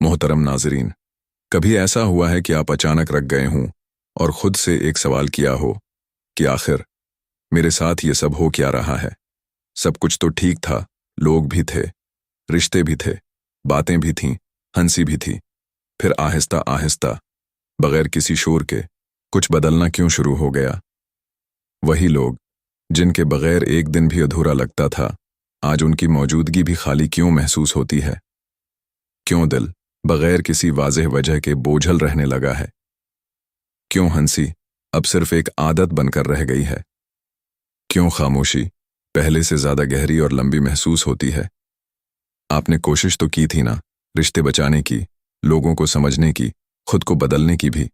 मोहतरम नाज़रीन, कभी ऐसा हुआ है कि आप अचानक रख गए हों और खुद से एक सवाल किया हो कि आखिर मेरे साथ ये सब हो क्या रहा है? सब कुछ तो ठीक था, लोग भी थे, रिश्ते भी थे, बातें भी थीं, हंसी भी थी। फिर आहिस्ता आहिस्ता, बगैर किसी शोर के, कुछ बदलना क्यों शुरू हो गया? वही लोग जिनके बगैर एक दिन भी अधूरा लगता था, आज उनकी मौजूदगी भी खाली क्यों महसूस होती है? क्यों दिल बगैर किसी वाज़ेह वजह के बोझल रहने लगा है? क्यों हंसी अब सिर्फ एक आदत बनकर रह गई है? क्यों खामोशी पहले से ज्यादा गहरी और लंबी महसूस होती है? आपने कोशिश तो की थी ना, रिश्ते बचाने की, लोगों को समझने की, खुद को बदलने की भी।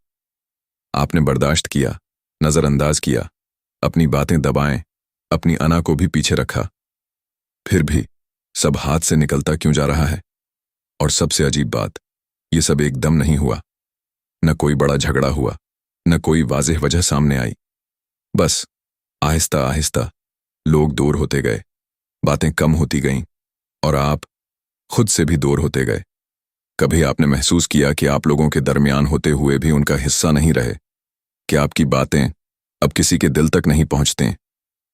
आपने बर्दाश्त किया, नजरअंदाज किया, अपनी बातें दबाएं, अपनी अना को भी पीछे रखा। फिर भी सब हाथ से निकलता क्यों जा रहा है? और सबसे अजीब बात, ये सब एकदम नहीं हुआ। न कोई बड़ा झगड़ा हुआ, न कोई वाज़ेह वजह सामने आई। बस आहिस्ता आहिस्ता लोग दूर होते गए, बातें कम होती गईं और आप खुद से भी दूर होते गए। कभी आपने महसूस किया कि आप लोगों के दरमियान होते हुए भी उनका हिस्सा नहीं रहे, कि आपकी बातें अब किसी के दिल तक नहीं पहुंचते,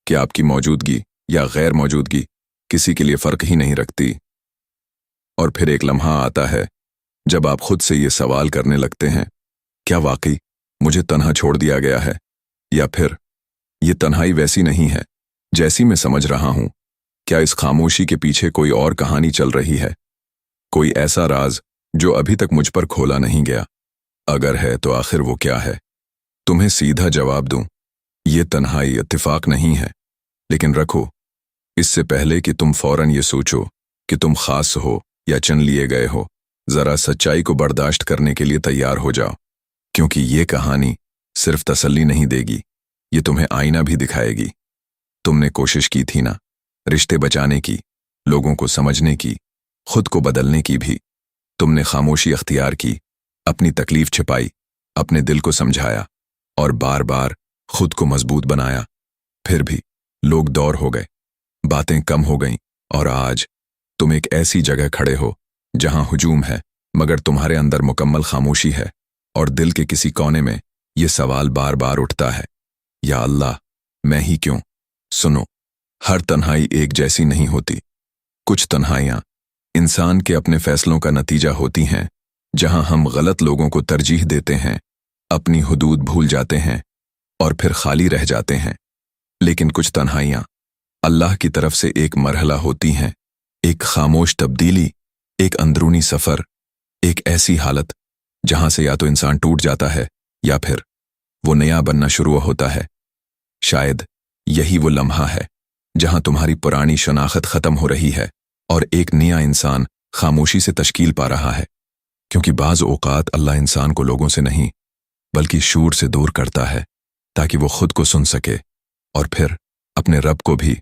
कि आपकी मौजूदगी या गैर मौजूदगी किसी के लिए फर्क ही नहीं रखती? और फिर एक लम्हा आता है जब आप खुद से ये सवाल करने लगते हैं, क्या वाकई मुझे तन्हा छोड़ दिया गया है? या फिर ये तन्हाई वैसी नहीं है जैसी मैं समझ रहा हूं? क्या इस खामोशी के पीछे कोई और कहानी चल रही है? कोई ऐसा राज जो अभी तक मुझ पर खोला नहीं गया? अगर है तो आखिर वो क्या है? तुम्हें सीधा जवाब दूं, ये तन्हाई इत्तेफाक नहीं है। लेकिन रखो, इससे पहले कि तुम फौरन ये सोचो कि तुम खास हो या चुन लिए गए हो, जरा सच्चाई को बर्दाश्त करने के लिए तैयार हो जाओ, क्योंकि ये कहानी सिर्फ तसल्ली नहीं देगी, ये तुम्हें आईना भी दिखाएगी। तुमने कोशिश की थी ना, रिश्ते बचाने की, लोगों को समझने की, खुद को बदलने की भी। तुमने खामोशी अख्तियार की, अपनी तकलीफ छिपाई, अपने दिल को समझाया और बार बार खुद को मजबूत बनाया। फिर भी लोग दौर हो गए, बातें कम हो गईं और आज तुम एक ऐसी जगह खड़े हो जहां हुजूम है मगर तुम्हारे अंदर मुकम्मल खामोशी है। और दिल के किसी कोने में ये सवाल बार बार उठता है, या अल्लाह, मैं ही क्यों? सुनो, हर तन्हाई एक जैसी नहीं होती। कुछ तन्हाइयां इंसान के अपने फैसलों का नतीजा होती हैं, जहां हम गलत लोगों को तरजीह देते हैं, अपनी हुदूद भूल जाते हैं और फिर खाली रह जाते हैं। लेकिन कुछ तन्हाइयां अल्लाह की तरफ से एक मरहला होती हैं, एक खामोश तब्दीली, एक अंदरूनी सफर, एक ऐसी हालत जहां से या तो इंसान टूट जाता है या फिर वो नया बनना शुरू होता है। शायद यही वो लम्हा है जहां तुम्हारी पुरानी शनाख्त खत्म हो रही है और एक नया इंसान खामोशी से तश्कील पा रहा है। क्योंकि बाज़ औक़ात अल्लाह इंसान को लोगों से नहीं बल्कि शूर से दूर करता है ताकि वो खुद को सुन सके और फिर अपने रब को भी।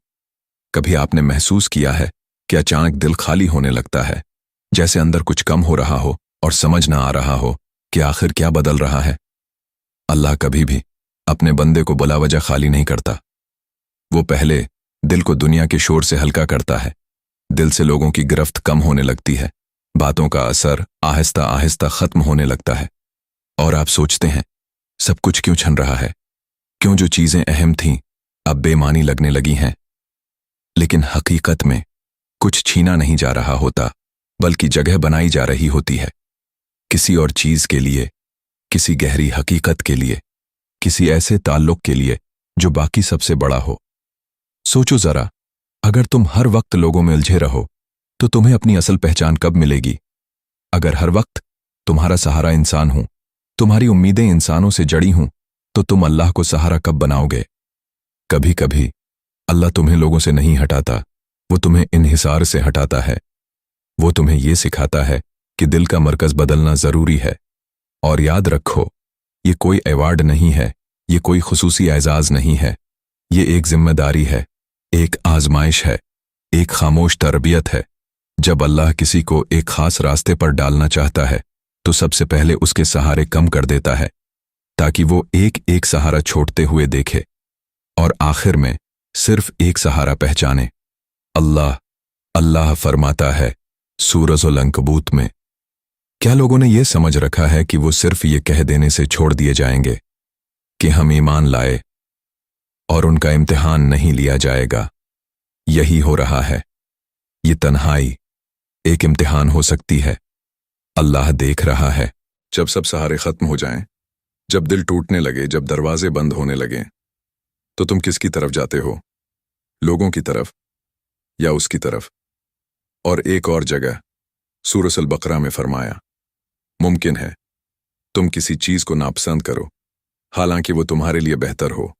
कभी आपने महसूस किया है कि अचानक दिल खाली होने लगता है, जैसे अंदर कुछ कम हो रहा हो और समझ ना आ रहा हो कि आखिर क्या बदल रहा है? अल्लाह कभी भी अपने बंदे को बिला वजह खाली नहीं करता। वो पहले दिल को दुनिया के शोर से हल्का करता है, दिल से लोगों की गिरफ्त कम होने लगती है, बातों का असर आहिस्ता आहिस्ता खत्म होने लगता है। और आप सोचते हैं, सब कुछ क्यों छन रहा है? क्यों जो चीजें अहम थीं अब बेमानी लगने लगी हैं? लेकिन हकीकत में कुछ छीना नहीं जा रहा होता, बल्कि जगह बनाई जा रही होती है, किसी और चीज के लिए, किसी गहरी हकीकत के लिए, किसी ऐसे ताल्लुक के लिए जो बाकी सबसे बड़ा हो। सोचो जरा, अगर तुम हर वक्त लोगों में उलझे रहो तो तुम्हें अपनी असल पहचान कब मिलेगी? अगर हर वक्त तुम्हारा सहारा इंसान हूं, तुम्हारी उम्मीदें इंसानों से जड़ी हूं, तो तुम अल्लाह को सहारा कब बनाओगे? कभी कभी अल्लाह तुम्हें लोगों से नहीं हटाता, वो तुम्हें इन्हिसार से हटाता है। वो तुम्हें ये सिखाता है कि दिल का मरकज बदलना जरूरी है। और याद रखो, ये कोई अवार्ड नहीं है, ये कोई खुसूसी एजाज नहीं है, ये एक जिम्मेदारी है, एक आजमाइश है, एक खामोश तरबियत है। जब अल्लाह किसी को एक खास रास्ते पर डालना चाहता है तो सबसे पहले उसके सहारे कम कर देता है, ताकि वो एक एक सहारा छोड़ते हुए देखे और आखिर में सिर्फ एक सहारा पहचाने। अल्लाह फरमाता है सूरह अल-अंकबूत में क्या लोगों ने ये समझ रखा है कि वो सिर्फ ये कह देने से छोड़ दिए जाएंगे कि हम ईमान लाए और उनका इम्तिहान नहीं लिया जाएगा? यही हो रहा है। ये तन्हाई एक इम्तिहान हो सकती है। अल्लाह देख रहा है। जब सब सहारे खत्म हो जाएं, जब दिल टूटने लगे, जब दरवाजे बंद होने लगे, तो तुम किसकी तरफ जाते हो? लोगों की तरफ या उसकी तरफ? और एक और जगह सूरह अल बकरा में फरमाया, मुमकिन है तुम किसी चीज को नापसंद करो, हालांकि वो तुम्हारे लिए बेहतर हो।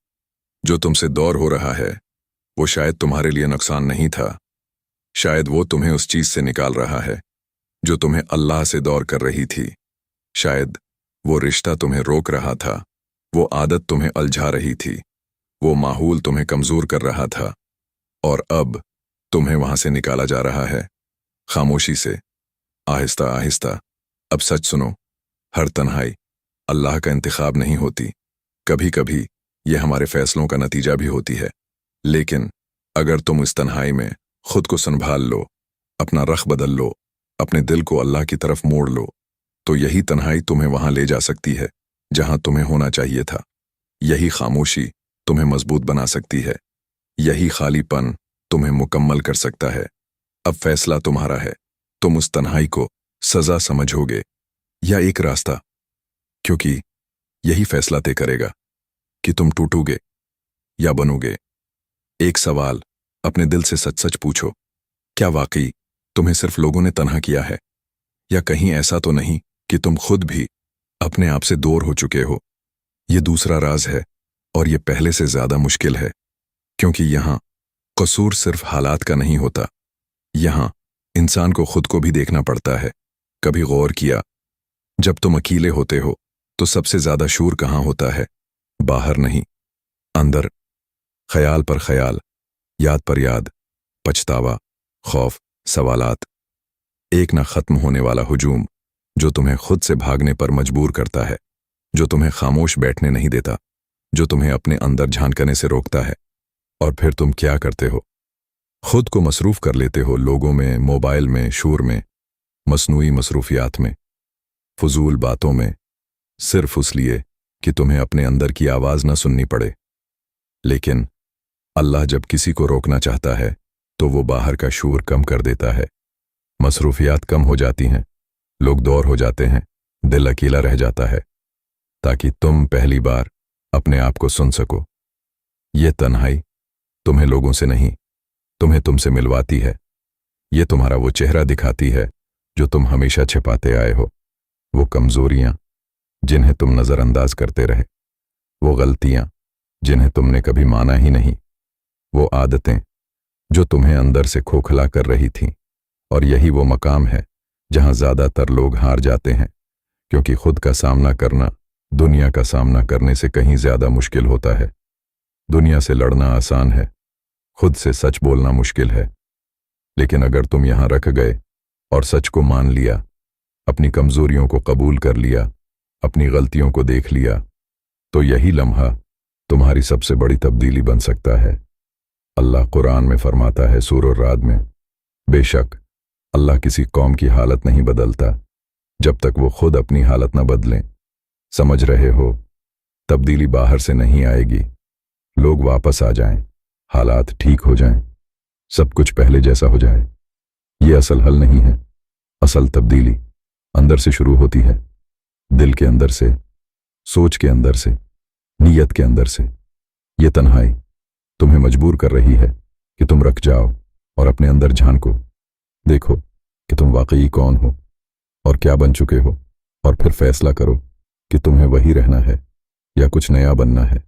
जो तुमसे दौर हो रहा है वो शायद तुम्हारे लिए नुकसान नहीं था। शायद वो तुम्हें उस चीज से निकाल रहा है जो तुम्हें अल्लाह से दौर कर रही थी। शायद वो रिश्ता तुम्हें रोक रहा था, वो आदत तुम्हें उलझा रही थी, वो माहौल तुम्हें कमजोर कर रहा था, और अब तुम्हें वहां से निकाला जा रहा है। खामोशी से, आहिस्ता आहिस्ता। अब सच सुनो, हर तन्हाई अल्लाह का इंतखाब नहीं होती। कभी कभी ये हमारे फैसलों का नतीजा भी होती है। लेकिन अगर तुम इस तन्हाई में खुद को संभाल लो, अपना रख बदल लो, अपने दिल को अल्लाह की तरफ मोड़ लो, तो यही तन्हाई तुम्हें वहां ले जा सकती है जहां तुम्हें होना चाहिए था। यही खामोशी तुम्हें मजबूत बना सकती है। यही खालीपन तुम्हें मुकम्मल कर सकता है। अब फैसला तुम्हारा है। तुम उस तन्हाई को सजा समझोगे या एक रास्ता, क्योंकि यही फैसला तय करेगा कि तुम टूटोगे या बनोगे। एक सवाल अपने दिल से सच सच पूछो, क्या वाकई तुम्हें सिर्फ लोगों ने तन्हा किया है, या कहीं ऐसा तो नहीं कि तुम खुद भी अपने आप से दूर हो चुके हो? ये दूसरा राज है, और ये पहले से ज्यादा मुश्किल है, क्योंकि यहां कसूर सिर्फ हालात का नहीं होता। यहां इंसान को खुद को भी देखना पड़ता है। कभी गौर किया, जब तुम अकेले होते हो तो सबसे ज्यादा शोर कहां होता है? बाहर नहीं, अंदर। ख्याल पर ख्याल, याद पर याद, पछतावा, खौफ, सवालात। एक ना खत्म होने वाला हुजूम जो तुम्हें खुद से भागने पर मजबूर करता है, जो तुम्हें खामोश बैठने नहीं देता, जो तुम्हें अपने अंदर झांकने से रोकता है। और फिर तुम क्या करते हो? खुद को मसरूफ कर लेते हो, लोगों में, मोबाइल में, शोर में, मसनूई मसरूफियात में, फजूल बातों में, सिर्फ इसलिए कि तुम्हें अपने अंदर की आवाज न सुननी पड़े। लेकिन अल्लाह जब किसी को रोकना चाहता है तो वो बाहर का शोर कम कर देता है। मसरूफियात कम हो जाती हैं, लोग दूर हो जाते हैं, दिल अकेला रह जाता है, ताकि तुम पहली बार अपने आप को सुन सको। ये तन्हाई तुम्हें लोगों से नहीं, तुम्हें तुमसे मिलवाती है। ये तुम्हारा वो चेहरा दिखाती है जो तुम हमेशा छिपाते आए हो। वो कमजोरियां जिन्हें तुम नजरअंदाज करते रहे, वो गलतियां जिन्हें तुमने कभी माना ही नहीं, वो आदतें जो तुम्हें अंदर से खोखला कर रही थीं। और यही वो मकाम है जहां ज्यादातर लोग हार जाते हैं, क्योंकि खुद का सामना करना दुनिया का सामना करने से कहीं ज्यादा मुश्किल होता है। दुनिया से लड़ना आसान है, खुद से सच बोलना मुश्किल है। लेकिन अगर तुम यहां रख गए और सच को मान लिया, अपनी कमजोरियों को कबूल कर लिया, अपनी गलतियों को देख लिया, तो यही लम्हा तुम्हारी सबसे बड़ी तब्दीली बन सकता है। अल्लाह कुरान में फरमाता है सूरह राद में, बेशक अल्लाह किसी कौम की हालत नहीं बदलता जब तक वो खुद अपनी हालत न बदलें। समझ रहे हो? तब्दीली बाहर से नहीं आएगी। लोग वापस आ जाएं, हालात ठीक हो जाएं, सब कुछ पहले जैसा हो जाए। ये असल हल नहीं है। असल तब्दीली अंदर से शुरू होती है, दिल के अंदर से, सोच के अंदर से, नीयत के अंदर से। ये तन्हाई तुम्हें मजबूर कर रही है कि तुम रख जाओ और अपने अंदर झांको। देखो कि तुम वाकई कौन हो और क्या बन चुके हो, और फिर फैसला करो कि तुम्हें वही रहना है या कुछ नया बनना है।